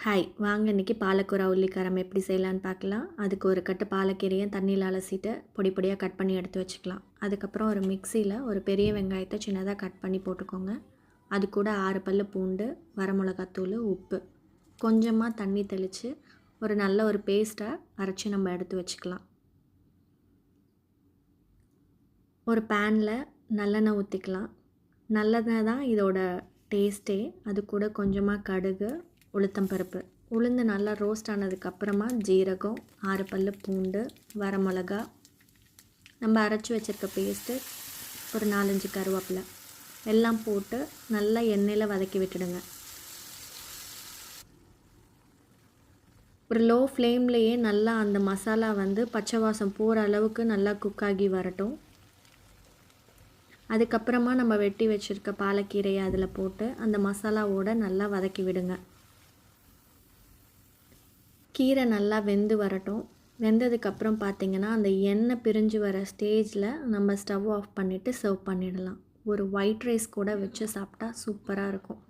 Hi, வாங்க இன்றைக்கி பாலக்கூர உள்ளிக்காரம் எப்படி செய்யலான்னு பார்க்கலாம். அதுக்கு ஒரு கட்டு பாலக்கீரையை தண்ணியில் அலசிட்டு பொடி பொடியாக கட் பண்ணி எடுத்து வச்சுக்கலாம். அதுக்கப்புறம் ஒரு மிக்சியில் ஒரு பெரிய வெங்காயத்தை சின்னதாக கட் பண்ணி போட்டுக்கோங்க. அது கூட 6 பல் பூண்டு, வரமிளகாத்தூள், உப்பு, கொஞ்சமாக தண்ணி தெளித்து ஒரு நல்ல ஒரு பேஸ்ட்டாக அரைச்சி நம்ம எடுத்து வச்சுக்கலாம். ஒரு பேனில் நல்லெண்ணெய் ஊற்றிக்கலாம். நல்லெண்ணெய் தான் இதோட டேஸ்ட்டே. அது கூட கொஞ்சமாக கடுகு, உளுத்தம்பருப்பு, உளுந்து நல்லா ரோஸ்ட் ஆனதுக்கப்புறமா ஜீரகம், 6 பல் பூண்டு, வரமிளகா, நம்ம அரைச்சி வச்சுருக்க பேஸ்ட்டு, ஒரு 4-5 கருவேப்பிலை எல்லாம் போட்டு நல்லா எண்ணெயில் வதக்கி விட்டுடுங்க. ஒரு லோ ஃப்ளேம்லேயே நல்லா அந்த மசாலா பச்சை வாசம் போகிற அளவுக்கு நல்லா குக் ஆகி வரட்டும். அதுக்கப்புறமா நம்ம வெட்டி வச்சுருக்க பாலக்கீரையை அதில் போட்டு அந்த மசாலாவோடு நல்லா வதக்கி விடுங்க. கீரை நல்லா வெந்து வரட்டும். வெந்ததுக்கப்புறம் பார்த்திங்கன்னா அந்த எண்ணெய் பிரிஞ்சு வர ஸ்டேஜில் நம்ம ஸ்டவ் ஆஃப் பண்ணிவிட்டு சர்வ் பண்ணிடலாம். ஒரு ஒயிட் ரைஸ் கூட வச்சு சாப்பிட்டா சூப்பராக இருக்கும்.